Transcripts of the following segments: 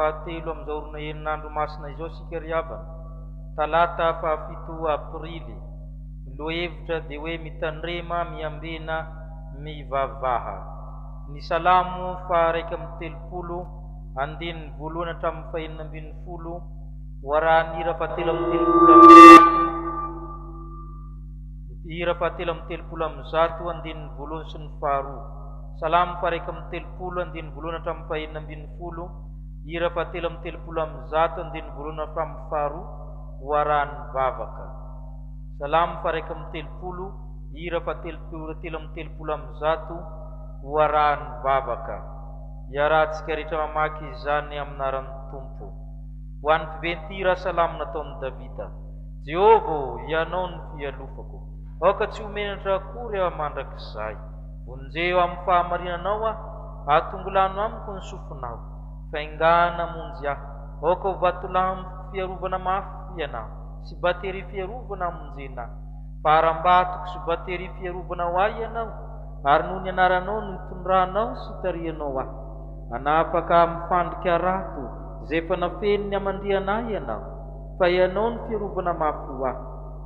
fahatelo amin'izao orona henin'andro masina izao sika ry havana, talata 7 aprily, lohevitra dia hoe mitandrema miambena mivavaha. Ny salamo faha 130 andininy voalohany hatramin'ny faha 40 warahan'ira fahatelo amby zato andininy voalohany sy ny faharoa. Salamo faha 130 andininy voalohany hatramin'ny faha 40, ira fahatelo amby zato andininy voalohany hatramin'ny faharoa warahan'ny vavaka. Salamo faha 130 ira fahatelo amby zato warahan'ny vavaka. Iarahantsika rehetra mamaky izany amin'aran'ny Tompo. Ho an'ny fiventira salamo nataon'i Davida. Jehova, ianao ny fialofako, aoka tsy homenatra akory aho mandrakizay. Vonjeo amin'ny fahamarinanao atongolano amiko ny sofinao, faingana monjy aho, aoka ho vatolampoko fiarovana mafy ianao, sy batery fiarovana monjena. Parambatoko sy batery fiarovana ho ahy ianao, ary noho ny anaranao no itondranao sy tarianao aho. Anapaka mifandrika rato izay efa nafeny ny amandrianahy ianao, fa ianao ny fiarovana mafy ho ahy.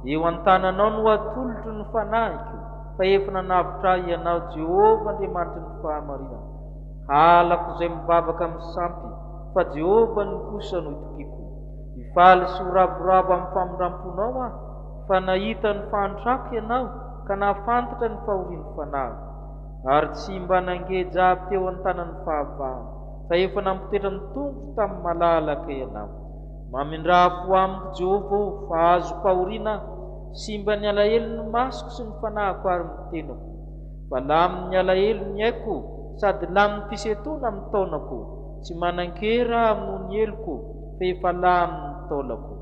Eo an-tananao no atolotro ny fanahiko, fa efa nanavitra ahy ianao Jehova Andriamanitra ny fahamarinana. Halako izay mivavaka misampy, fa Jehova ny kosa no itokiako. Ifaly sy ho ravoravo amin'ny famindramponao aho, fa nahita ny fahantrako ianao, ka nahafantatra ny fahorian'ny fanahy. Ary tsy mba nangeja teo an-tanan'ny fahavahana, fa efa nampitoetra ny tongotra tamin'ny malalaka ianao. Mamindrafo amiko Jehova, fa azo pahoriana, sy mba ny alahelo ny masoko sy ny fanahiko ary ny tenako. Fa laminy ny alahelo ny aiko, sady laminy fisetona amin'ny taonako. Tsy manan-kera noho ny eloko, fa efa laminy ny taolako.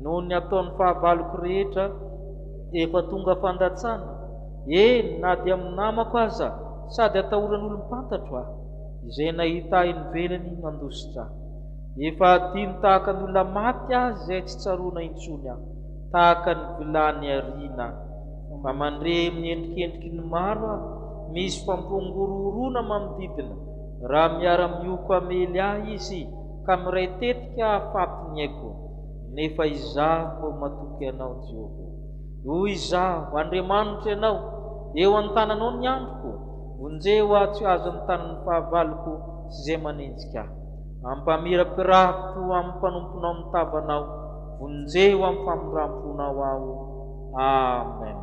Noho ny ataon'ny fahavaloko rehetra, efa tonga fandatsana. Na dia amin'ny namako aza, sady atahoran'olom-pantatro aho, izay nahita ahy nivelany nandositra. Efa adino tahaka ny olona maty aho izay tsy tsaroana intsony aho, tahaka ny vilany ariana. Fa mandre miendrikendriky ny maro aho, misy fampongororona manodidina. Raha miara-mioko amely ahy izy, ka miray tetika afaty ny aiko. Nefa izaho matoky ianao Jehova. Hoy izaho, Andriamanitra ianao, eo an-tananao ny androko. Vonjeo aho tsy azo amin'ny tanan'ny fahavaloko sy izay manenjika aho. Ampamirapirato amin'ny mpanomponao ny tavanao, vonjeo amin'ny famindramponao aho. Amen.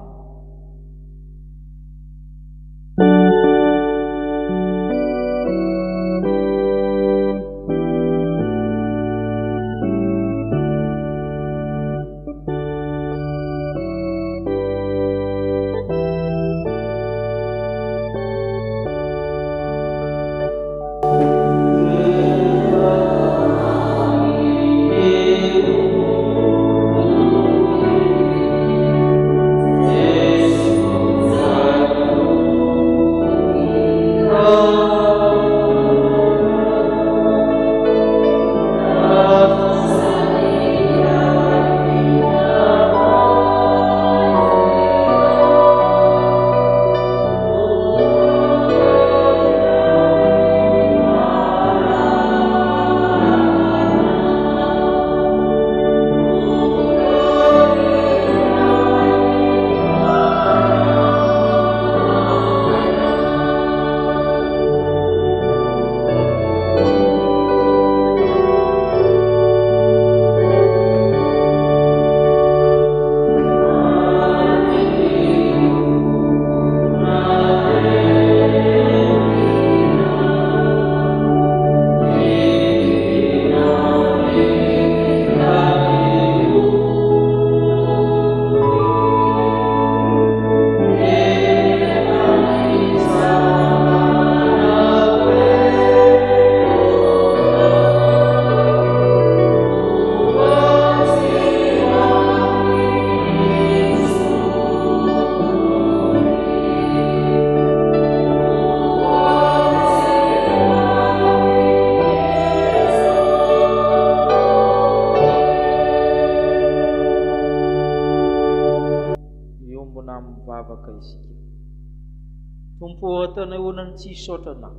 Tompo ataonao onany tsy hisaotrana,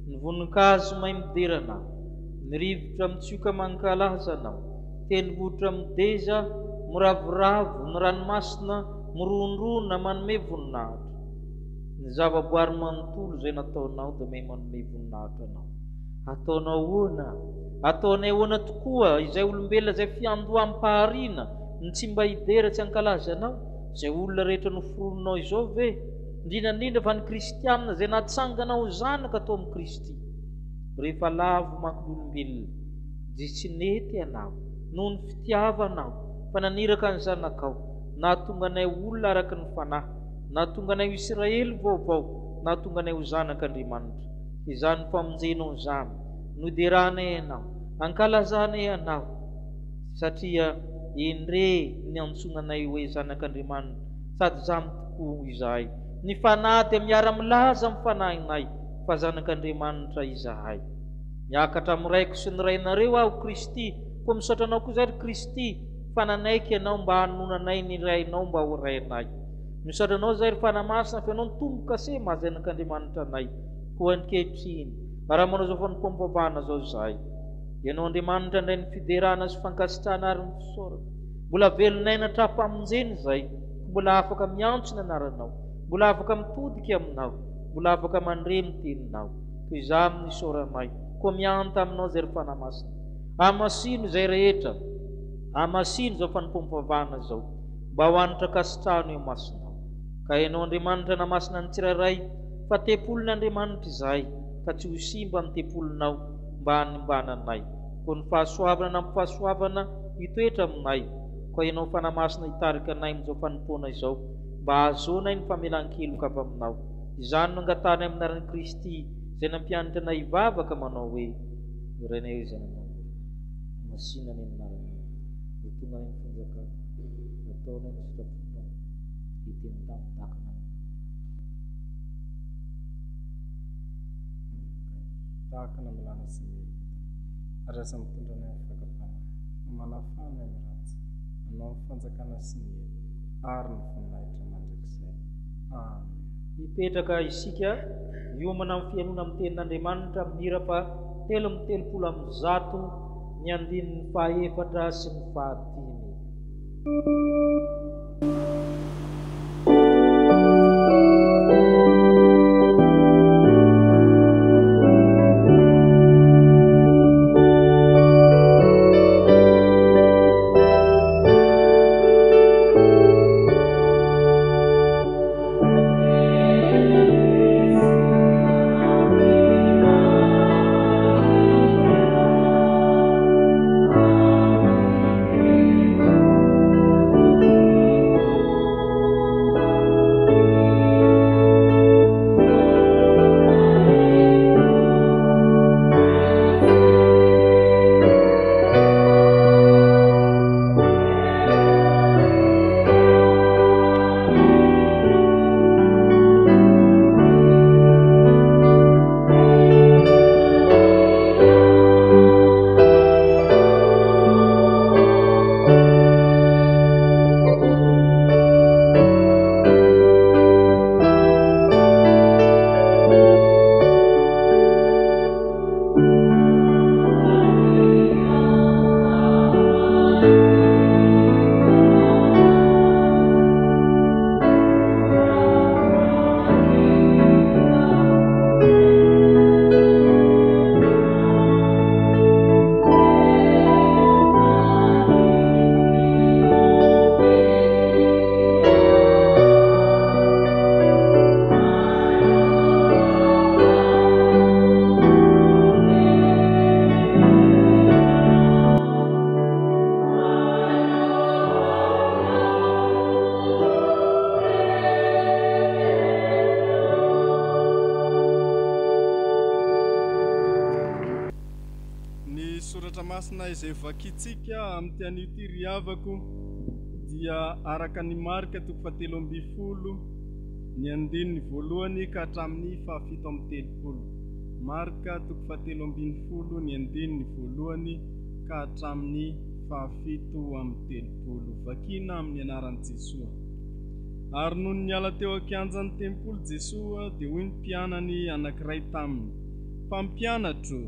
ny voninkazo mahay miderana, Nirivotra mitsioka mankalaza anao, tendrombohitra mideza, miravoravo ny ranomasina, mirondrona manome voninahitra. Ny zavaboary manontolo izay nataonao dia may manome voninahitra anao. Ataonao ahoana? Ataonay ahoana tokoa izay olombelona izay fiandoham-pahariana ny tsy mba hidera tsy hankalaza anao, izay olona rehetra noforononao izao ve? Indrindra fa ny kristianina izay natsangana ho zanaka tao amin'ny Kristy. Rehefa lavo manko ny olombelona dia tsy nety ianao noho ny fitiavanao fa naniraka ny zanakao, nahatonga anay olona araka ny fanahy, nahatonga anay Israely vaovao, nahatonga anay ho zanak'Andriamanitra. Izany famonjenao izany no iderahanay ianao, ankalazanay ianao, satria endre ny antsonanay hoe zanak'Andriamanitra, sady zany tokoa izahay. Ny fanahy dia miara-milaza amin'ny fanahinay fa zanak'Andriamanitra izahay. Miakatra amin'ny raiko sy ny rainareo aho Kristy, koa misaotra anao koa izay Kristy, fananaiky ianao mba hanonanay ny rainao mba ho rainay. Misaotra anao izay fanahy masina fa ianao ny tombo-kase maha-zanak'Andriamanitra anay, koa ankehitriny raha manao izao fanompoam-pavahana zao izahay. Ianao Andriamanitra indray ny fiderana sy fankasitrahana ary ny fisaorana. Mbola velonay natrapamonjeny izay, mbola afaka miantso ny anaranao, mbola afaka mitodika aminao, mbola afaka mandreny teninao. Toy izay amin'ny soranay, koa mianta aminao izay fanahy masina. Amasino izay rehetra, amasino izao fanompoam-pavahana zao, mba ho anitra kasitrahana eo masinao. Ka ianao Andriamanitra namasina ny tsirairay, fa tempolon'Andriamanitra izahay, ka tsy ho simba ny tempolinao mba hanimbananay. Koa ny fahasoavana nampifahasoavana hitoetra aminay, koa ianao fanahy masina hitarika anay amin'izao fanompoana izao, mba ahazoanay ny famelan-keloka avy aminao. Izany no angatahana amin'ny anaran'i Kristy izay nampianatra anay hivavaka manao hoe iranay hoe zananao, masina ny anaranao, hitonga ny fanjakana, ataonay ny sitraponao, hiteny tamin'ny tahakana milana sy mely arasa mitondra ny amin'ny fakapana, manafana ny ratsy, anao ny fanjakana sy ny hely, ary ny voninahitra mandrakizay. Amen. Hipetraka isika hiomana amin'ny fianona amin'ny tenin'Andriamanitra amin'ny hira fa 330 ny andininy fahaefatra sy ny fahadimy. Izay vakitsika amin'ny tian'ity riavako dia araka ny marika 7:20 ny andininy voalohany ka hatramin'ny 7:30. Marika 7:20 ny andininy voalohany ka hatramin'ny 7:30. Vakina amin'ny anaran'i Jesosy. Ary noho ny ala teo ankianjan'ny tempolo Jesosy dia hoy ny mpianany anankiray taminy: mpampianatro,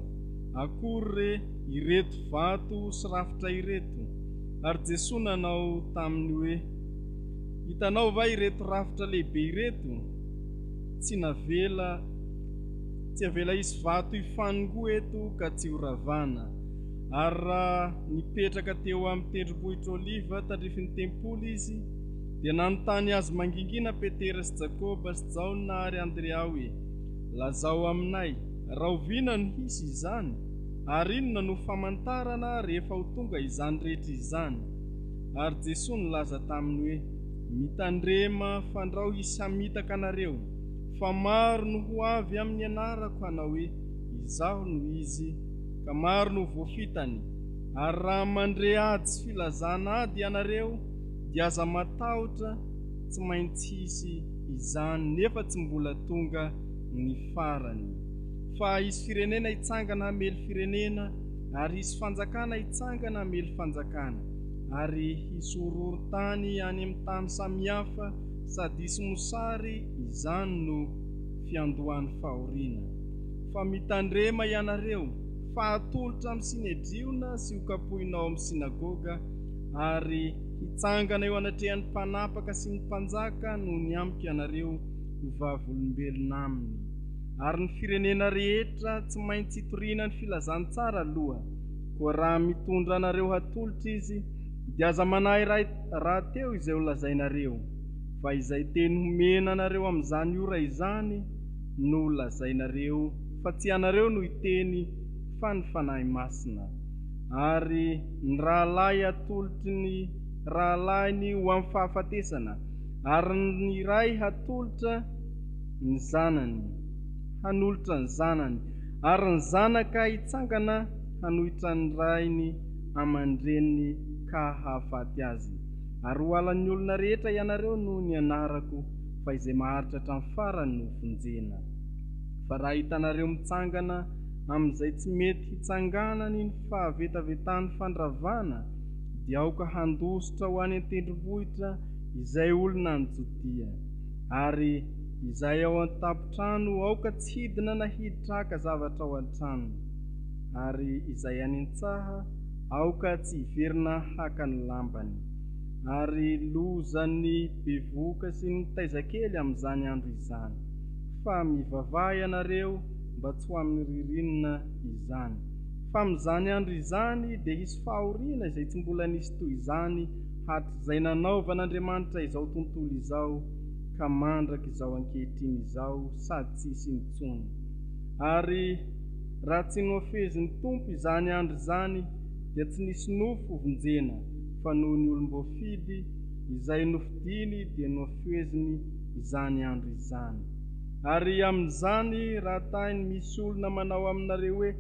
akory re ireto vato sy rafitra ireto? Ary Jesosy nanao taminy hoe, hitanao va ireto rafitra lehibe ireto? Tsy avela isy vato ifanongo eto ka tsy ho ravana. Ary raha nipetraka teo amin'ny tendrombohitra Oliva tandrifin'ny tempoly izy, dia nanontany azy mangingina Petera sy Jakoba sy Jaona ary Andrea hoe, lazao aminay, raha oviana no hisy izany, ary inona no famantarana rehefa ho tonga izany rehetra izany? Ary Jesosy nilaza taminy hoe, mitandrema fandrao hisy hamitaka anareo, fa maro no ho avy amin'ny anarako hanao hoe, izaho no izy, ka maro no voafitany. Ary raha mandre ady sy filazana ady ianareo, dia aza matahotra tsy maintsy hisy izany, nefa tsy mbola tonga ny farany. Fa hisy firenena hitsangana hamely firenena, ary hisy fanjakana hitsangana hamely fanjakana, ary hisy horohorontany any amin'ny tany samihafa, sady hisy mosary, izany no fiandohan'ny fahoriana. Fa mitandrema ianareo, fa atolotra amin'ny sinedriona sy ho kapohinao amin'ny sinagoga, ary hitsangana eo anatrehan'ny mpanapaka sy ny mpanjaka no ny amiko ianareo ho vavolombelona aminy. Ary ny firenena rehetra tsy maintsy hitoriana ny filazantsara aloha, koa raha mitondra anareo hatolotra izy, dia aza manahy raha teo izay ho lazainareo. Fa izay teny homena anareo amin'izany ora izany no lazainareo, fa tsy anareo no hiteny, fa ny fanahy masina. Ary ny rahalahy hatolotry ny rahalahiny ho amin'ny fahafatesana, ary ny ray hatolotra ny zanany, hanolotra ny zanany, ary ny zanaka hitsangana hanohitra ny rainy aman-dreniny ka hahafaty azy. Ary ho halan'ny olona rehetra ianareo noho ny anarako, fa izay maharitra hatramin'ny farany no vonjena. Fa raha hitanareo mitsangana amin'izay tsy mety hitsanganany ny fahavetavetan'ny fandravana, dia aoka handositra ho any an-tendrombohitra izay olona ny Jodia. Ary izay ao an-tampon-trano aoka tsy hidina na hiditra haka zavatra ao an-trano. Ary izay any an-tsaha aoka tsy hiverina haka ny lambany. Ary lozan'ny bevoka sy ny taizakely amin'izany andro izany. Fa mivavaha ianareo mba tsy ho amin'ny ririnina izany. Fa amin'izany andro izany dia hisy fahoriana izay tsy mbola nisy toy izany hatrizay nanaova n'Andriamanitra izao tontolo izao, ka mandraka izao ankehitriny izao, sady tsy hisy intsony. Ary raha tsy noafezin'ny Tompo izany andro izany, dia tsy nisy nofo vonjena, fa noho ny olom-boafidy izay nofidiny dia noafeziny izany andro izany. Ary amin'izany raha tahiny misy olona manao aminareo hoe,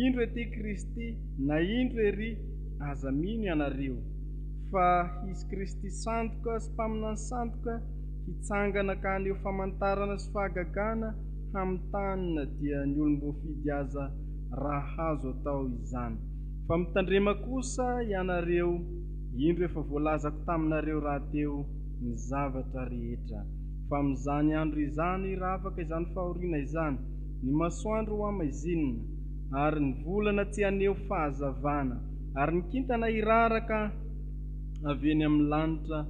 indro ety Kristy na indro ery, aza mino ianareo. Fa hisy Kristy sandoka sy mpaminany sandoka hitsangana ka aneo famantarana sy fahagagana hamintanina, dia ny olom-boafidy aza raha azo atao izany. Fa mitandrema kosa ianareo, indro efa voalazako taminareo rahateo ny zavatra rehetra. Fa amin'izany andro izany raha afaka izany fahoriana izany, ny masoandro ho hamaizinina, ary ny volana tsy aneo fahazavana, ary ny kintana hiraraka avy eny amin'ny lanitra,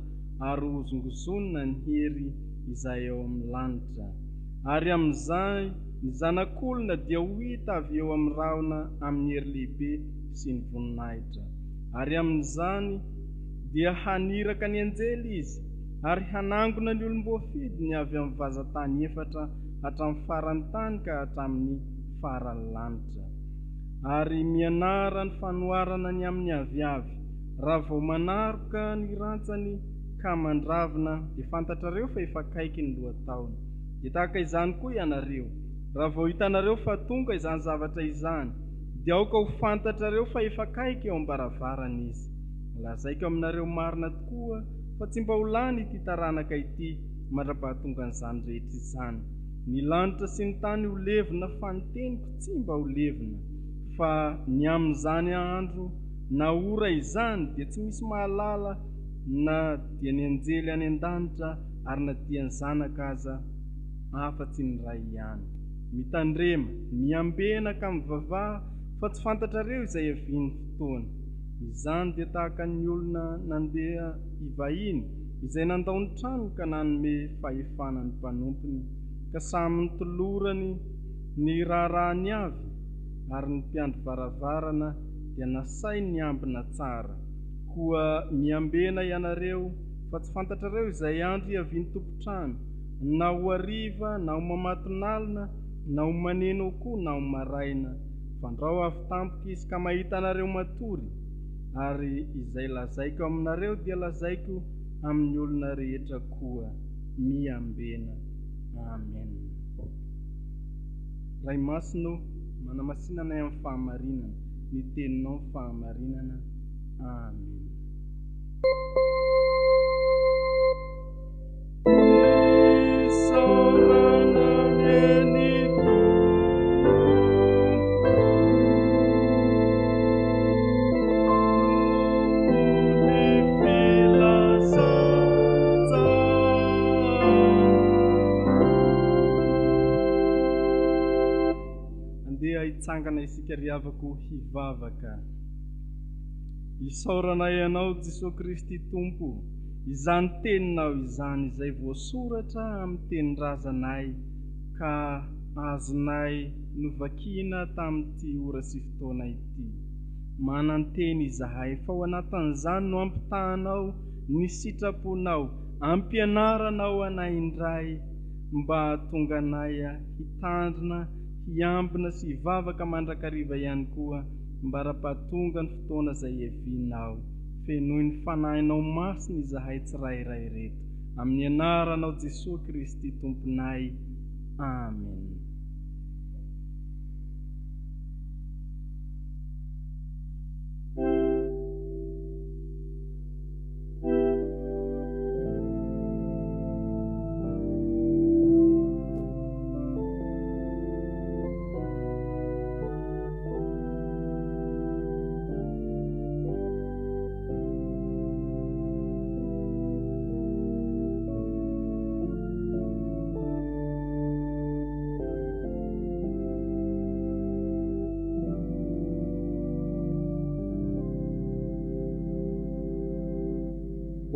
ary hozongozonina ny hery izay eo amin'ny lanitra. Ary amin'izay ny zanak'olona dia ho hita avy eo amin'ny rahona amin'ny hery lehibe sy ny voninahitra. Ary amin'izany dia haniraka ny anjely izy, ary hanangona ny olom-boafidy ny avy amin'ny vazantany efatra hatramin'ny farany tany ka hatramin'ny farany lanitra. Ary mianara ny fanoharana ny amin'ny aviavy. Raha vao manaroka ny rantsany ka mandravina, dia fantatrareo fa efa akaiky ny lohataona. Dia tahaka izany koa ianareo, raha vao hitanareo fa tonga izany zavatra izany, dia aoka ho fantatrareo fa efa akaiky eo am-baravarana izy. Lazaiko aminareo marina tokoa fa tsy mba ho lany ity taranaka ity mandra-pahatonga an'izany rehetra izany. Ny lanitra sy ny tany ho levina, fa ny teniko tsy mba ho levina. Fa ny amin'izany andro na ora izany dia tsy misy mahalala, na dia ny anjely any an-danitra, ary na dia ny zanaka aza, afa-tsy ny ray ihany. Mitandrema, miambena ka mivavaha, fa tsy fantatrareo izay aviany fotoana. Izany dia tahaka ny olona nandeha ivahiny izay nandao ny trano ka nanome fahefana ny mpanompony, ka samy nitolorany ny raharahany avy, ary ny mpiandry varavarana dia nasai ny ambina tsara. Koa miambena ianareo fa tsy fantatrareo izay andro iaviany tompotrano, na ho hariva, na ho mamatonalina, na ho maneno koa, na ho maraina. Fandrao avy tampoka izy ka mahita anareo matory, ary izay lazaiko aminareo dia lazaiko amin'ny olona rehetra koa miambena. Amen. Ray Masino, manamasinanay amin'ny fahamarinana, ny teninao ny fahamarinana. Amen. Hitsangana isika riavako hivavaka. Isaoranay ianao Jesosy Kristy Tompo, izany teninao izany izay voasoratra amin'ny tenin-drazanay ka azonay novakiana tamin'ity ora sy fotoana ity. Mananteny izahay fa ao anatin'izany no ampitahanao ny sitraponao, ampianaranao anay indray mba hahatonga anay hitandrina, hiambina sy hivavaka mandrakariva ihany koa, mba rapahatonga ny fotoana izay iavinao. Fenoy ny fanahinao masina izahay tsirairay reto, amin'ny anaranao Jesosy Kristy Tomponay. Amen.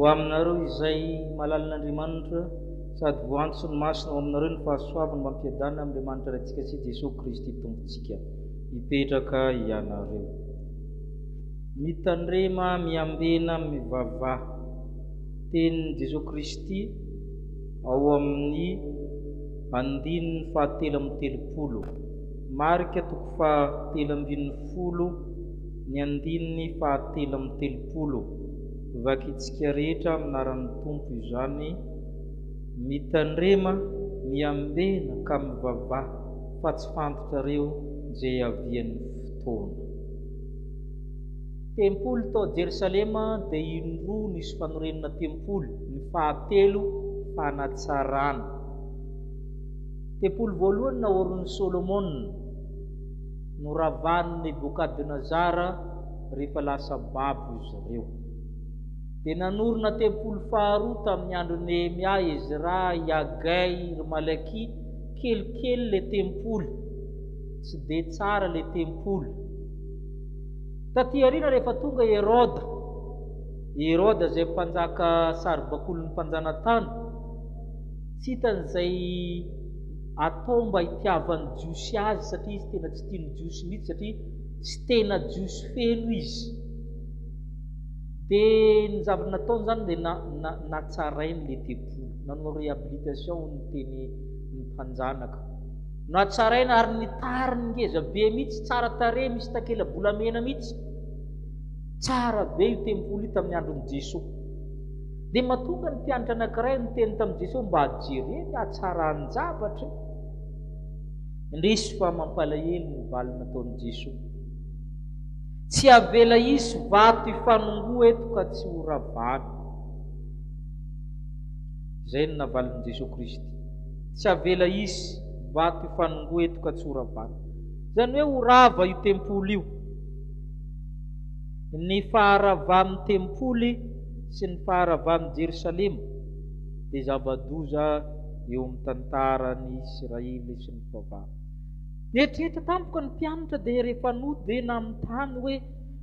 Ho aminareo izay malalin'Andriamanitra sady voantso ny masina, ho aminareo ny fahasoavany mampiadana amin'Andriamanitra raintsika sy Jesosy Kristy Tompontsika hipetraka ianareo. Mitandrema, miambena, mivavaha, tenin'i Jesosy Kristy ao amin'ny andininy fahatelo amby telopolo, marika toko fahatelo ambin'ny folo, ny andininy fahatelo amby telopolo. Vakitsika rehetra aminaran'ny Tompo izany, mitandrema, miambena ka mivavaha, fa tsy fantatrareo izay avian'ny fotoana. Tempoly tao Jerusalema dia indroa nisy fanorenana tempoly. Ny fahatelo fanatsarana. Tempoly voalohany naorin'i Solomona, noravan'i Nebukadnezara rehefa lasa babo izy ireo. Dia nanorina tempoly faharoa tamin'ny andro Nehemia, Ezra, Hagai, Malaki. Kelikely le tempoly, tsy dia tsara le tempoly. Taty aoriana rehefa tonga Herôda izay mpanjaka saribakolin'ny mpanjanantany, tsy hitan'izay atao mba hitiavany jiosy azy, satria izy tena tsy tiany jiosy mihitsy, satria tsy tena jiosy feno izy. Dia ny zavatra nataony zany dia natsarainy le tempoly, nanao réhabilitation ny teny ny mpanjanaka. Natsaraina ary nitary ny ngeza be mihitsy, tsara tarehy, misy takela-bolamena mihitsy. Tsara be io tempoly io tamin'ny andron'i Jesosy. Dia mahatonga ny mpianatra anankiray niteny tamin'i Jesosy mba hajereny hatsarany zavatra. Indrisy fa mampalahelo ny valy nataon'i Jesosy. Tsy avela isy vato hifanongoa eto ka tsy ho ravany. Izay ny navalin'i Jesosy Kristy. Tsy avela isy vato hifanongoa eto ka tsy ho ravany. Izany hoe ho rava io tempoly io. Ny faharavan'ny tempoly sy ny faharavan'i Jerusalema dia zava-doza eo amin'ny tantaran'ny Israely sy ny fivavahana. Eritreretra tampoka ny mpianatra dia rehefa nody dia namitany hoe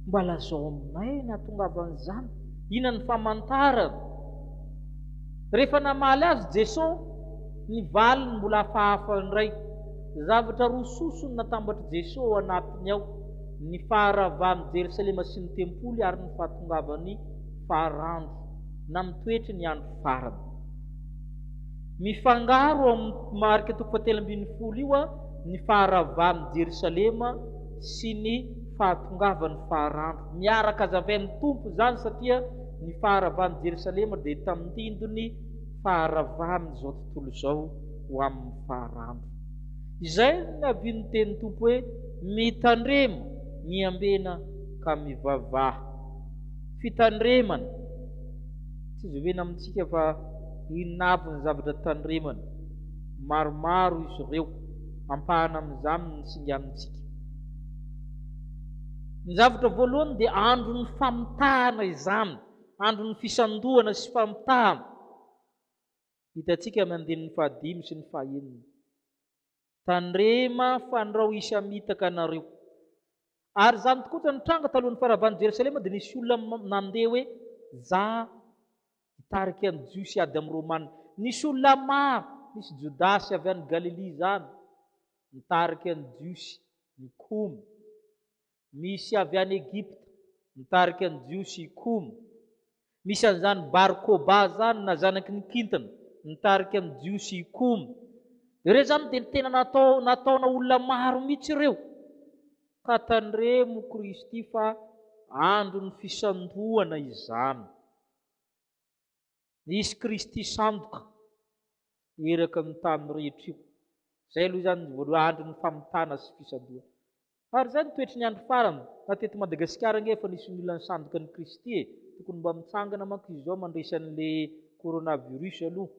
mba lazao aminay nahatongavan'izany. Inona ny famantarana? Rehefa namaly azy Jesosy, ny valiny mbola hafahafa indray. Zavatra rososo ny natambatra Jesosy anatiny ao, ny faharavany Jerosalema sy ny tempoly ary ny fahatongavany faharandro na mitoetra ny andro farany. Mifangaro amin'ny marika 7:10 io ny faharavany Jerosalema sy ny fahatongavany faharandro. Miaraka hazavain'ny tompo zany satria ny faharavany Jerosalema dia tamindindony faharavany zao tontolo zao ho amin'ny faharandro. Izay ny avian'ny teny tompo hoe mitandrema, miambena ka mivavaha. Fitandremana, tsy zovena amintsika fa inona avy ny zavatra tandremana. Maromaro izy ireo, ampahana amin'izany ny singa amintsika. Ny zavatra voalohany dia andro ny famitahana izany, andro ny fisandohana sy famitahana. Hitantsika amin'ny andinin'ny 5 sy ny 9. Tandrema fandrao isamitaka anareo. Ary zany tokoa nitranga talohan'ny faharavany Jerosalema dia nisy olona nandeha hoe za hitarika ny Jiosy ady amin'ny Romanina. Nisy olona maro, nisy Jodasy avy any Galilea zany nitarika ny Jiosy nikomy. Misy avy any Egypta nitarika ny Jiosy ikomy. Misy an'izany Barkoba zany na zanaky ny kintana nitarika ny Jiosy ikomy. Ireo zany dia tena nataona olona maro mihitsy ireo. Ka tandremo Kristy fa andro ny fisandohana izany. Nisy Kristy sandoka eraka ny tany rehetra io. Zay aloha zany andro ny famitana sy fisandohana. Ary zany toetry ny andro farany. Mateto Madagasikara nge efa nisy olona nisandoka ny Kristy e. Tokony mba mitsangana manko izy zao mandresan'le coronavirus aloha.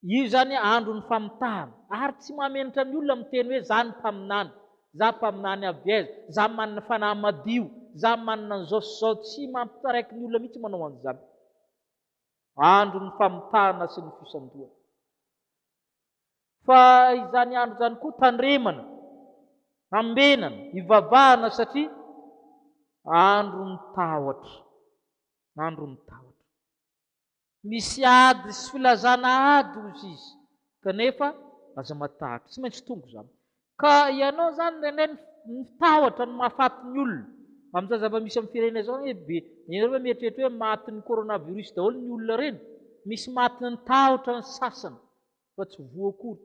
Io zany andro ny famitahana. Ary tsy mamenatra ny olona miteny hoe za ny mpaminany, za mpaminany avy aiza, za manana fanahy madio, za manana an'izao sy zao. Tsy mampitaraiky ny olona mihitsy manao an'izany. Andro ny famitahana sy ny fisandohana. Fa izany andro zany koa tandremana, ambenana, ivavahana satria andro ny tahotra. Andro ny tahotra. Misy ady sy filazana ady ozy izy, kanefa aza matahatra, tsy maintsy tongo zany. Ka ianao zany nendray ny tahotra ny mahafaty ny olona. Amin'izao zava-misy amin'ny firenena zao ianareo mieritreritra hoe maty ny coronavirus daholo ny olona reny. Misy maty ny tahotra ny sasany, fa tsy voakory.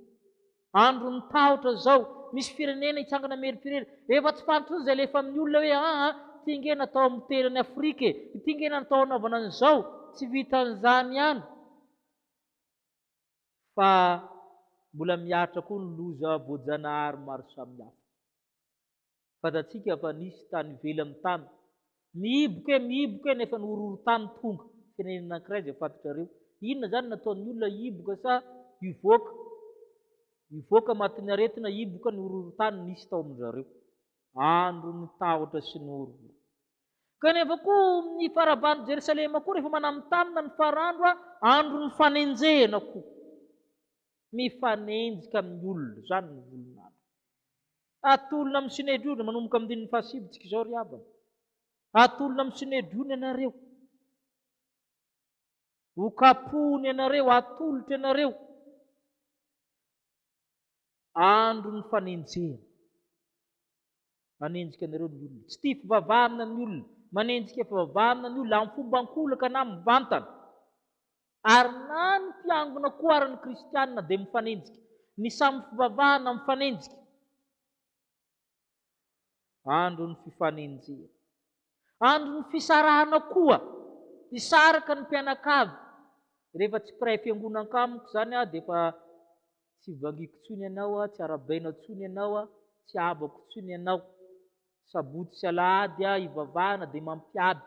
Andro ny tahotra zao, misy firenena hitsangana meritreritra. Efa tsy fantatra izay lefa amin'ny olona hoe ty nge natao amin'ny terany Afrika e, ty nge natao anaovana an'izao. Tsy vitan'izany ihany. Fa mbola miatra koa ny loza voajanahary maro samihafa. Fatatsika fa nisy tany ivelany tany. Mihiboka nefa ny horohorontany tonga. Firenena anankiray izay fantatrareo. Inona zany nataon'ny olona hiboka sa hivoaka? Hivoaka matin'ny aretina, hiboka ny horohorontany nisy tao amin'izareo. Andro ny tahotra sy ny horohoro. Kanefa koa ny faharavany Jerosalema koa rehefa manamitanina ny faharandro, andro ny fanenjehana koa. Mifanenjika amin'ny olona, zany ny volon'andro. Atolona amin'ny sinedrona, manomboka amin'ny dininy 7 tsika izao ry abana. Atolona amin'ny sinedrona ianareo. Ho kapony ianareo, atolotra ianareo. Andro ny fanenjehana. Manenjika anareo ny olona. Tsy tia fivavahana ny olona. Manenjika fivavahana ny olona amin'ny fomba ankolaka na mivantana. Ary na ny mpiangona koa ary ny kristianina dia mifanenjika. Ny samy fivavahana mifanenjika. Andro ny fifanenjehana. Andro ny fisarahana koa. Isaraka ny mpianakavy. Rehefa tsy mpiray fiangonan-kamoko zany dia efa tsy vangiko tsony ianao, tsy arabaina tsony ianao, tsy abako tsony ianao. Sabotsy sy alahady ivavahana dia mampiady.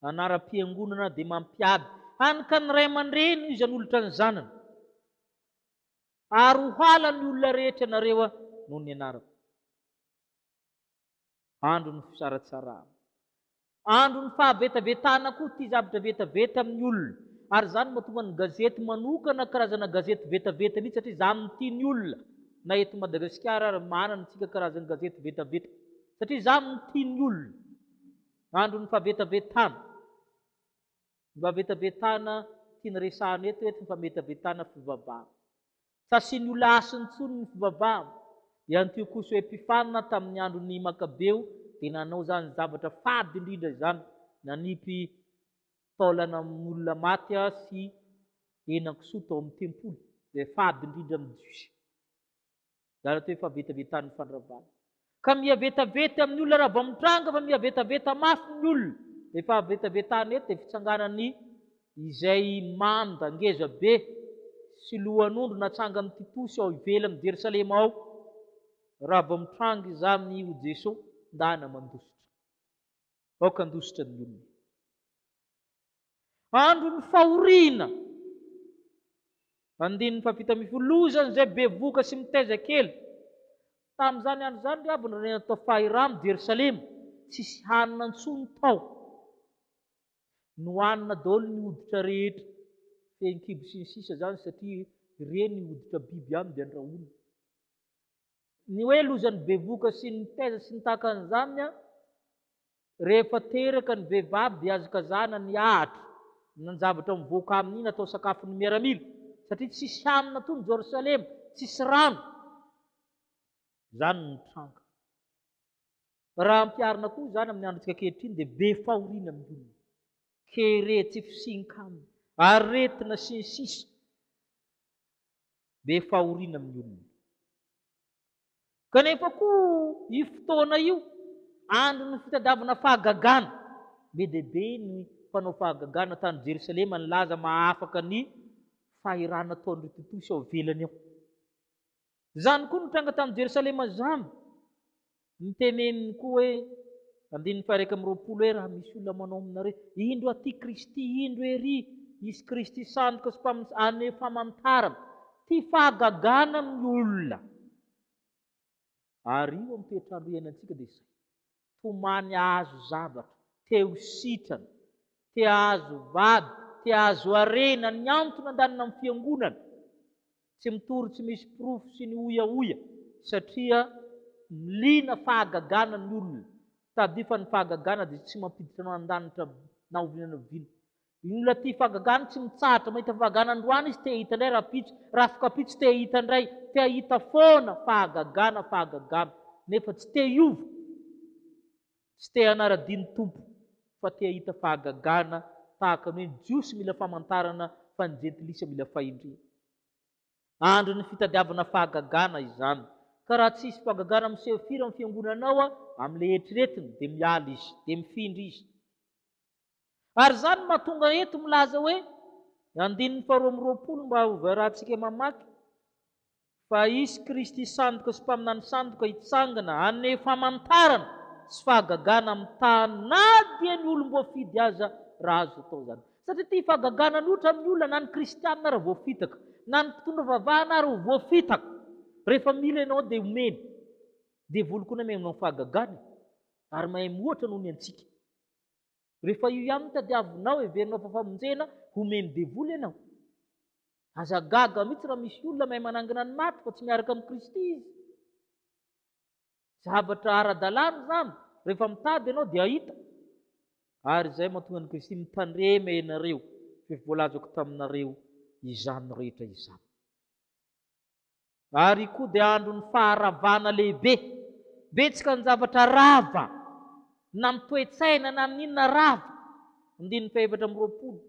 Anaram-piangonana dia mampiady. Hanika ny ray aman-dreny izy hanolotra ny zanany. Ary ho hala ny olona rehetra nareo noho ny anarako. Andro ny fisaratsarana. Andro ny fahabetavetana koa ty zavatra vetaveta amin'ny olona. Ary zany mahatonga ny gazety manokana karazana gazety vetaveta mihitsy satria zany tiany olona. na eto Madagasikara ary manana antsika karazany gazety vetabeta satria za mitiany olona andro ny favetavetana mivavetavetana tiany resahana eto ny favetavetana fivavahana sasiny olona asiny tsony ny fivavahana Antiokoso Epifanina tamin'ny andron'ny Makabeo dia nanao zany zavatra fady indrindra zany nanipy taolana olona maty sy henan-kisoa tao amin'ny tempoly dia fady indrindra amin'ny Jiosy zany atao hoe favetavetan'ny fandravana ka miavetavety amin'ny olona raha vao mitranga fa miavetaveta mafy ny olona dia favetavetana eto dia fitsanganany izay manda ngeza be sy lohan'ondro natsanga amin'ny Tiposy ao ivelany Jerosalema ao raha vao mitranga izany ho Jesosy ndana mandositra aoka andositra ny olona andro ny fahoriana andininy fafita mifolozany zay bevoka sy mitaiza kely tamin'izany andro zany ry avy ny atao fahiramo Jerosalema tsisy hanina ntsony tao nohanina daholo ny hoditra rehetra fehikibo sy ny sisa zany satria ireny hoditra biby aminy dia andrahoana ny hoe lozany bevoka sy ny taiza sy ny tahaka an'izany rehefa teraka ny vehivavy dia azokazana ny ahatra nanjavatra mivoaka amin'iny atao sakafo ny miaramila satria tsisy hanina tony Jerosalema tsisy rano zany ny tranga raha ampiarina koa zany amin'ny androntsika ankehitriny dia be fahoriana amin'ny olona kere tsy fisinkamina aretina sy ny sisa be fahoriana amin'ny olona kanefa koa io fotoana io andro ny fitadiavana fahagagana be dia be ny mpanao fahagagana tany Jerosalema nilaza mahafaka ny fahirana ataon'ireo Tiposy ao ivelany ao zany koa nitranga tamin'ny Jerosalema zany miteneniny koa hoe andininy faharaiky amby roapolo hoe raha misy olona manao aminareo indro aty Kristy indro ery isy Kristy sandoka sy ane famantarana ty fahagagana amin'ny olona ary io amin'ny toetrandro iainantsika dia izay tomany azo zavatra teo sitrana te azo vady te azo arena ny antony andanina amin'ny fiangonana tsy mitory tsy misy pirofo sy ny oiaoia satria milina fahagagana ny olona tadi fa ny fahagagana dia tsy mampiditra no an-danitra na ovinana vina ny olona ty fahagagana tsy mitsahatra mahita fahagagana androany izy te hita indray raha afaka-pitso te hita indray te hita foana fahagagana nefa tsy te hiova tsy te hanara-diny tompo fa te hita fahagagana tahaka ny hoe Jiosy mila famantarana fa ny jentilisa mila fahindrina andro ny fitadiavana fahagagana izany ka raha tsisy fahagagana miseho firy amin'ny fiangonanao amin'ilay eritreretiny dia miala izy dia mifindry izy ary zany mahatonga eto milaza hoe andininy faharoa amby roapolo mba hovarantsika mamaky fa isy Kristy sandoka sy mpaminany sandoka hitsangana ane famantarana sy fahagagana amin'ny tana dia ny olom-boafidy aza raha azo atao zany satria ty fahagagana ny otra amin'ny olona na ny kristianina raha voafitaka na ny mpitondra vavahana ary ho voafitaka rehefa mila ianao dia omeny dia volokona menao fahagagana ary mahay mihoatra noho ny antsika rehefa io ihany tadiavinao everinao fafamonjena homeny devoly ianao aza gaga mihitsy raha misy olona mahay manangana ny maty fa tsy miaraka amin'ny Kristy izy zavatra ara-dalàna zany rehefa mitady ianao dia ahita ary izay mahatonga ny Kristy mitandrema ianareo fa voalazako taminareo izany rehetra izany ary koa dia andro ny faharavana lehibe betsaka ny zavatra rava na mitoetsaina na amin'inona rava andininy fahaefatra amby roapolo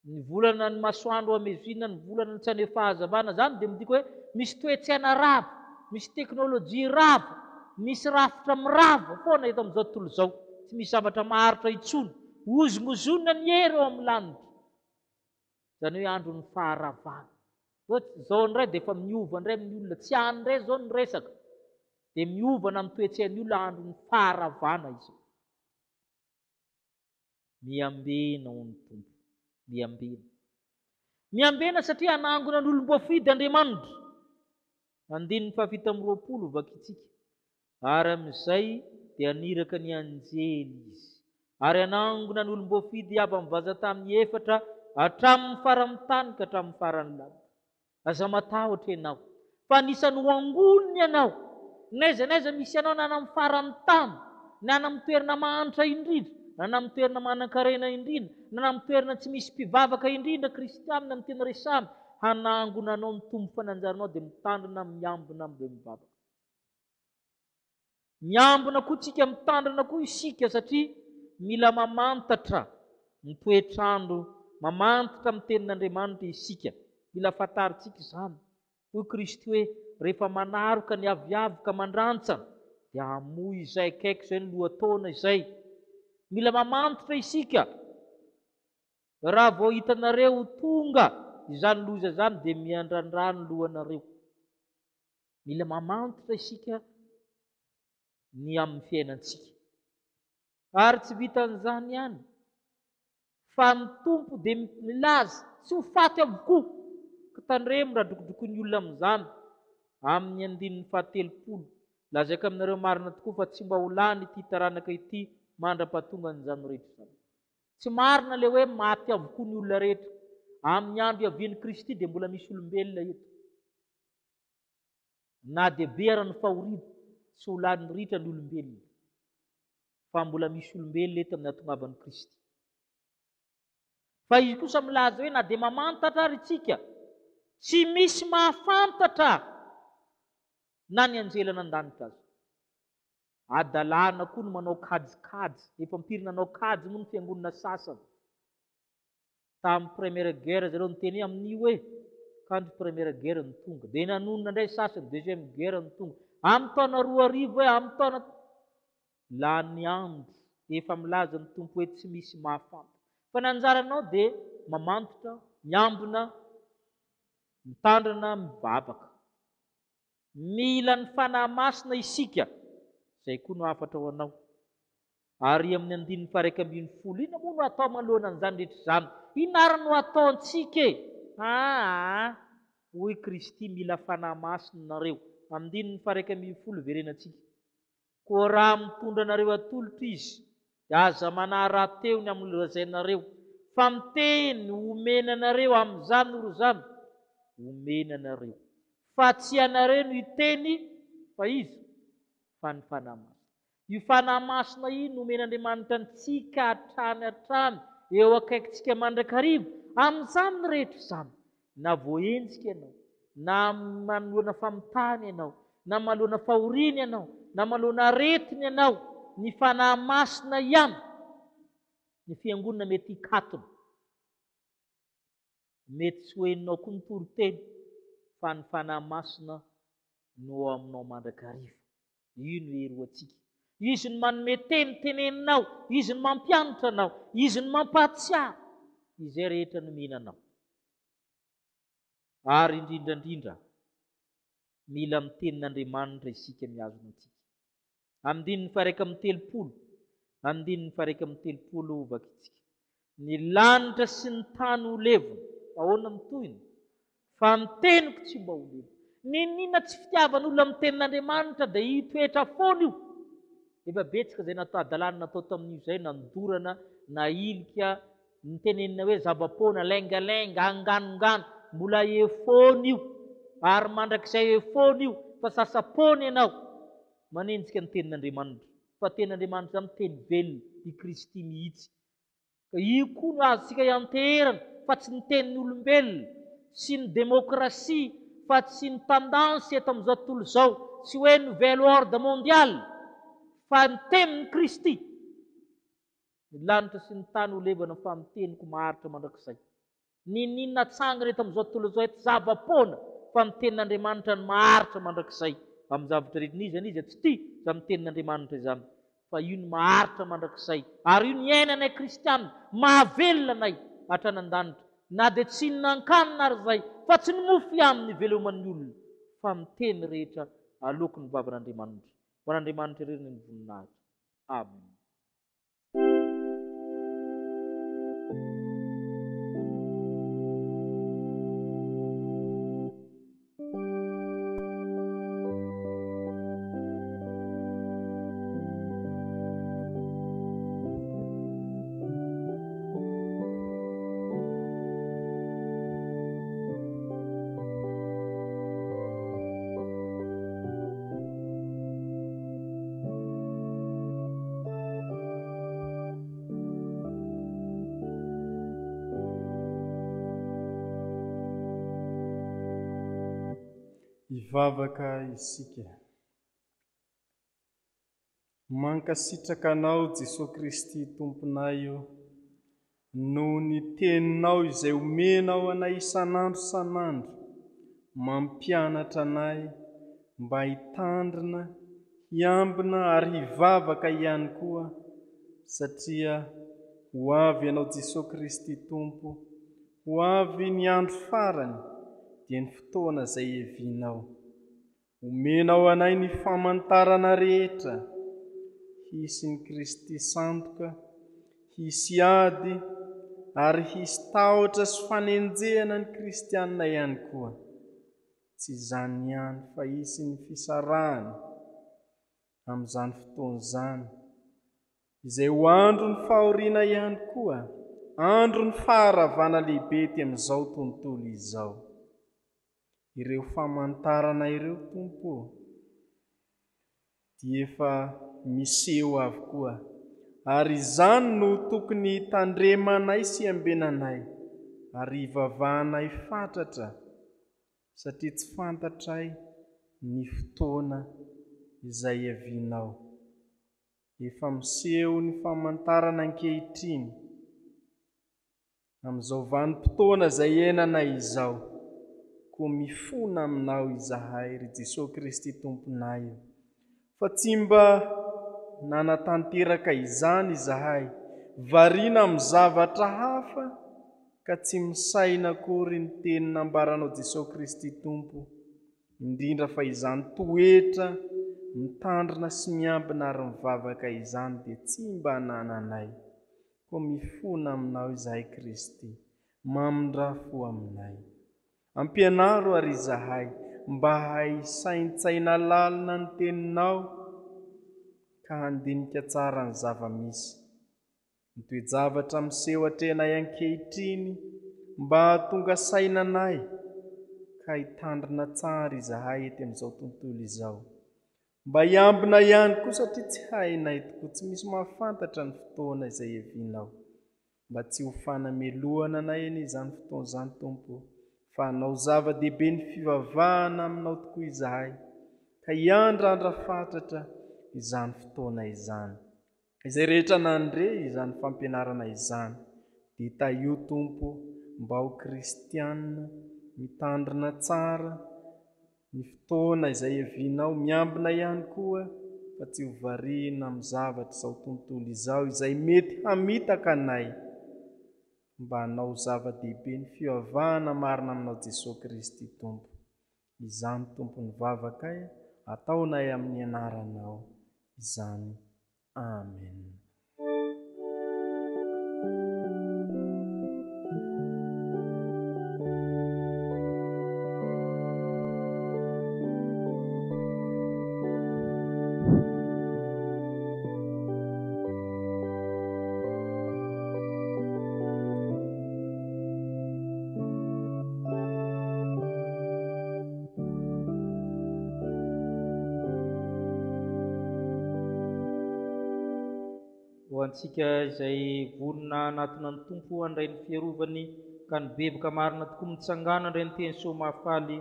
ny volana ny masoandro amezina ny volana ny tsy ane fahazavana zany dia midika hoe misy toetsaina rava misy teknôlôjia rava misy rafitra mirava foana eto amin'izao tontolo izao tsy misy zavatra maharitra itsony ozongozonina ny hery eo amin'ny lanitra zany hoe andro ny faharavana zao ndray dia efa miova ndray amin'ny olona tsy hany ndray zao ny resaka dia miovana amin'ny toetsain'ny olona andro ny faharavana izy miambena ho ny tompo miambena satria hanangona ny olom-boafidy Andriamanitra andininy fahafito amby roapolo vakitsika ary amin'izay dia aniraka ny anjely izy ary hanangona ny olom-boafidy avy mivaza tamin'ny efatra hatramin'ny faramintany ka hatramin'ny faran'ny lanitra aza matahotra ianao Fa anisan'ny ho angony ianao. N'aiza n'aiza misy anao na amin'ny farany tany, na amin'ny toerana mahantra indrindra, na amin'ny toerana manan-karena indrindra, na amin'ny toerana tsy misy mpivavaka indrindra kristianina ny tena resahana, hanangona anao ny tombo fananjaranao dia mitandrina miambina amin'ireo mivavaka. Miambina koa tsika, mitandrina koa isika, satria mila mamantatra ny toetrandro, mamantatra amin'ny tenin'Andriamanitra isika. Mila fantaritsika izany. Hoy Kristy hoe rehefa manaroka ny aviavy ka mandrantsana dia hamoy izay akaiky izay ny lohataona izay. Mila mamantatra isika. Raha vao hitanareo tonga izany loza izany dia miandrandra ny lohanareo. Mila mamantatra isika ny amin'ny fiainantsika. Ary tsy vitan'izany ihany, fa ny tompo dia milaza tsy ho faty avokoa. Ka tandremo raha dokodokony olona amin'izany. Amin'ny andininy 17 lazaiko aminareo marina tokoa fa tsy mba ho lany ity taranaka ity mandra-pahatonga an'izany rehetra izany. Tsy marina ilay hoe maty avokoa ny olona rehetra. Amin'ny andro iavian'i Kristy dia mbola misy olombelona eto. Na dia be ary ny fahoriana, tsy ho lany ritra ny olombelona. Fa mbola misy olombelona eto amin'ny hatongavan'i Kristy. Fa izy kosa milaza hoe na dia mamantatra ary itsika, tsy misy mahafantatra na ny anjela nandanitra azy. Adalàna koa no manao kajikajy. Efa mpiry nanao kajy moa ny fiangonana sasany. Tamin'ny première guerre zareo niteny amin'io hoe kandro première guerre ny tonga. Dia nanonona indray sasany deuxième guerre ny tonga. Amin'ny taona 2000 hoe amin'ny taona lany andro. Efa milaza ny tompo hoe tsy misy mahafantatra. Fa ny anjaranao dia mamantatra, miambina, mitandrina, mivavaka. Mila ny fanahy masina isika. Izay koa no afatra ho anao. Ary amin'ny andininy 120, ina moa no atao manoloana an'izany rehetra izany? Inara no ataontsika e? Hoy Kristy mila fanahy masina nareo. Andininy 120 verenantsika. Koa raha mitondra anareo atolotra izy, dia aza manara-teo ny amin'ny lazainareo. Fa miteny omena anareo amin'izany oro izany, omena anareo. Fa tsy anareo no hiteny, fa izy, fa ny fanahy masina. Io fanahy masina io no omen'Andriamanitra antsika hatrany, eo akaikintsika mandrakariva, amin'izany rehetra izany. Na voenjika ianao, na manoloana famitana ianao, na manoloana fahoriana ianao, na manoloana aretina ianao, ny fanahy masina ihany, ny fiangonana mety hikatona. Mety tsy hoeninao koa ny toriteny, fa ny fanahy masina no aminao mandrakariva. Io no hery antsika. Izy no manome teny teneninao, izy no mampianatra anao, izy no mampahatsiahy izay rehetra nomenanao. Ary indrindrandrindra, mila mitenin'Andriamanitra isika miazona antsika. Andininy 130, andininy 130 vakitsika. Ny lanitra sy ny tany ho levona. Ahoana mitohina? Fa ny teniko tsy mba ho levona. Ninona tsy fitiavan'olona amin'ny tenin'Andriamanitra dia hitoetra foana io. Efa betsaka izay natao adalàna natao tamin'io izay, nandorana, na ilika, ny tenenina hoe zava-poana, lengalenga, anganongano, mbola efoana io. Ary mandrakizay efoana io, fa sasa-poana ianao, manenjika ny tenin'Andriamanitra. Fa tenin'Andriamanitra izany teny velona, i Kristy mihitsy. Ka io koa no azontsika ianterana, fa tsy ny tenin'ny olombelona, sy ny demokrasia, fa tsy ny tendansy eto amin'izao tontolo izao, tsy hoe nouvel ordre mondial, fa ny tenin'i Kristy. Ny lanitra sy ny tany ho levana fa ny teniko maharitra mandrakizay. Ninona tsangana eto amin'izao tontolo izao eto zava-poana, fa ny tenin'Andriamanitra ny maharitra mandrakizay. Amin'ny zavatra rehetra n'izy izy tsy tia izany tenin'Andriamanitra izany, fa io ny maharitra mandrakizay. Ary io ny ainanay kristianina, mahavelona anay hatranan-danitra. Na dia tsy nankanina ary izay, fa tsy ny mofo ihany ny iveloman'ny olona, fa miteny rehetra aloky ny vavan'Andriamanitra. Ho an'Andriamanitra ireny ny voninahitra. Amen. Mivavaka isika. Mankasitraka anao Jesosy Kristy Tomponay io, noho ny teninao izay omenao anay isan'andro san'andro, mampianatra anay mba hitandrina, hiambina ary hivavaka ihany koa, satria ho avy ianao Jesosy Kristy Tompo, ho avy ny andro farany dia ny fotoana izay hevinao. Omenao anay ny famantarana rehetra, hisy ny Kristy sandoka, hisy ady ary hisy tahotra sy fanenjehana ny kristianina ihany koa. Tsy izany ihany fa hisy ny fisarahana amin'izany fotoana izany, izay ho andro ny fahoriana ihany koa, andro ny faharavana lehibe ety amin'izao tontolo izao. Ireo famantarana ireo Tompo dia efa miseho avokoa, ary izany no tokony tandremanay sy ambenanay ary hivavahanay fatratra, satria tsy fantatray ny fotoana izay hiavinao. Efa miseho ny famantarana ankehitriny amin'izao vanim-potoana izay iainana izao, koa mifona aminao izahay ry Jesosy Kristy Tomponay, fa tsy mba nanatanteraka izany izahay variana amin'ny zavatra hafa ka tsy misaina akory ny teny nambaranao Jesosy Kristy Tompo, indrindra fa izany toetra mitandrina sy miambina ary mivavaka izany dia tsy mba hanananay, koa mifona aminao izahay Kristy, mamindra-fo aminay. Ampianaro ary izahay mba hay saintsaina lalina ny teninao ka handinika tsara ny zava-misy. Ny toe-javatra miseho atrenay ankehitriny mba hahatonga sainanay ka hitandrina tsara izahay ety amin'izao tontolo izao. Mba hiambina ihany koa satria tsy hainay tokoa, tsy misy mahafantatra ny fotoana izay hevinao. Mba tsy ho fanamelohana anay eny izany fotoana izany Tompo, fa hanao zava-dehibe ny fivavahana aminao tokoa izahay, ka hiandrandra fatratra izany fotoana izany. Izay rehetra nandre izany fampianarana izany, dia hita-io Tompo mba ho kristianina mitandrina tsara ny fotoana izay hevinao, miambina ihany koa fa tsy ho variana amin'ny zavatra izao tontolo izao izay mety hamitaka anay, mba hanao zava-dehibe ny fivavahana marina aminao Jesosy Kristy Tompo. Izany Tompo ny vavakay, ataonay amin'ny anaranao izany. Amen. Ho antsika izay vonona anatina ny Tompo handray ny fiarovany ka ny bebaka marina tokoa mitsangana indray ny teny soamafaly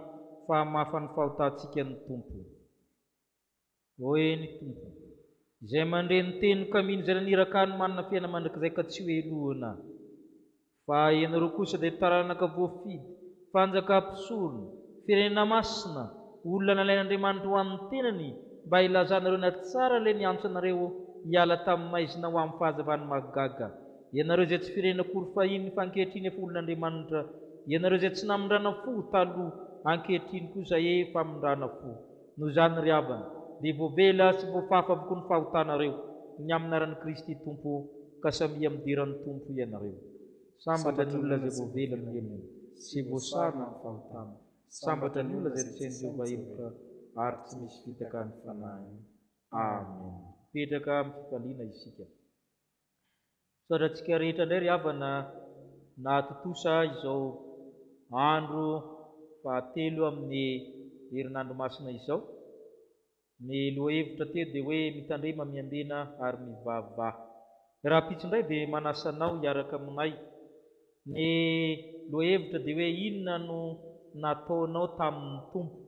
fa mafany fahotantsika ny Tompo. Oe ny Tompo izay mandre ny teny ka mino izay naniraka ny manana fiaina mandrakizay ka tsy ho elohana, fa ianareo kosa dia taranaka voafidy, fanjakam-pisorona, firenena masina, olona nalain'Andriamanitra ho an'ny tenany, mba ilazanareo na tsara ilay niantso anareo hiala tamin'ny maizina ho amin'ny fahazavany mahagaga. Ianareo izay tsy firenena akory fahiny fa ankehitriny efa olon'Andriamanitra, ianareo izay tsy namindrana fo taloha, ankehitriny kosa efa mindrana fo. Noho izany ry havana, dia voavela sy voafafa avokoa ny fahotanareo ny amin'ny anaran'i Kristy Tompo, ka samia midiran'ny Tompo ianareo. Sambatra ny olona izay voavela ny helany sy voasarona ny fahotana, sambatra ny olona izay tsainy Jehovah heloka ary tsy misy fitaka ny fanahiny. Amen. Petraka amin'ny fifaliana isika. Saorantsika rehetra indray ry havana nahatotosa izao andro fahatelo amin'ny herinandro masina izao. Ny lohahevitra teo dia hoe mitandrema, miambena ary mivavaha. Raha pitso-ndray dia manasanao hiaraka aminay. Ny lohahevitra dia hoe inona no nataonao tamin'ny Tompo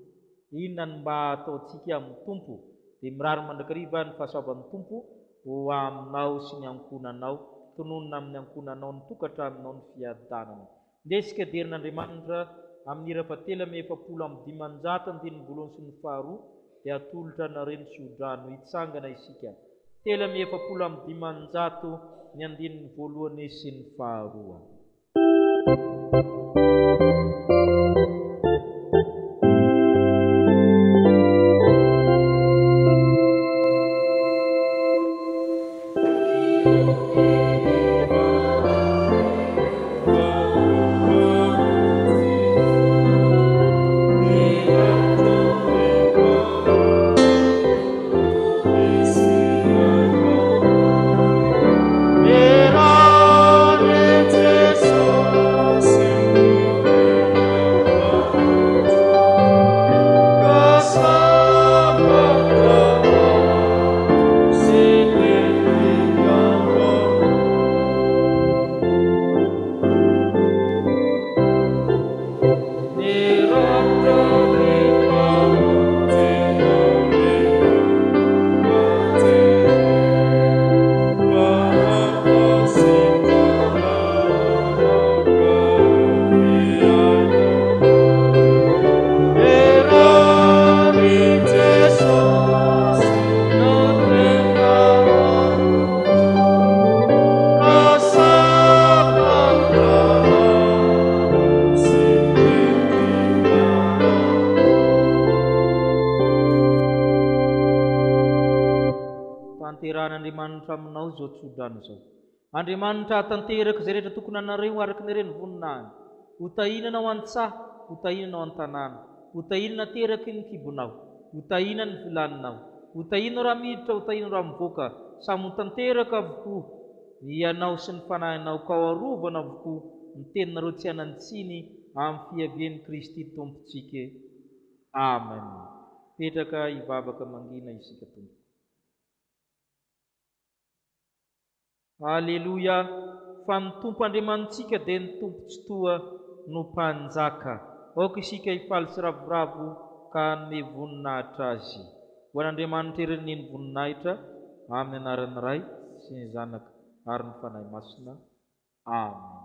Inona mba ataontsika amin'ny Tompo dia mirary mandrakariva ny fahasoavan'ny Tompo ho aminao sy ny ankonanao, tononona amin'ny ankonanao, ny tokantraminao, ny fiadanana. Ndesika derin'Andriamanitra amin'ny hira fahatelo amby efapolo amby dimanjato andininy voalohany sy ny faharoa dia atolotra nareny sodrano hitsangana isika. Telo amby efapolo amby dimanjato ny andininy voalohany sy ny faharoa. Andriamanitra aminao izao tsodrano izao. Andriamanitra tanteraka izay rehetra tokony anareo araka ny reny voninahiny. Ho tahinana ao an-tsaha, ho tahinana ao an-tanàna, ho tahinana teraky ny kibonao, ho tahinana ny filaninao, ho tahinao raha miditra, ho tahinao raha mivoaka, samy ho tanteraka avokoa ianao sy ny fanahinao, ka ho arovana avokoa ny teninareo tsy hanantsiny amin'ny fiavian'i Kristy Tompontsika. Amen. Petraka hivavaka mangina isika Tompo. Aleluia, fa ny Tompo Andriamantsika dia ny Tompo tsy toa no mpanjaka. Aoka isika hifaly sy ravoravo ka hanome voninahitra azy. Ho an'Andriamanitra ireneny voninahitra amin'ny anaran'ny Ray sy ny Zanaka ary ny Fanahy Masina. Amen.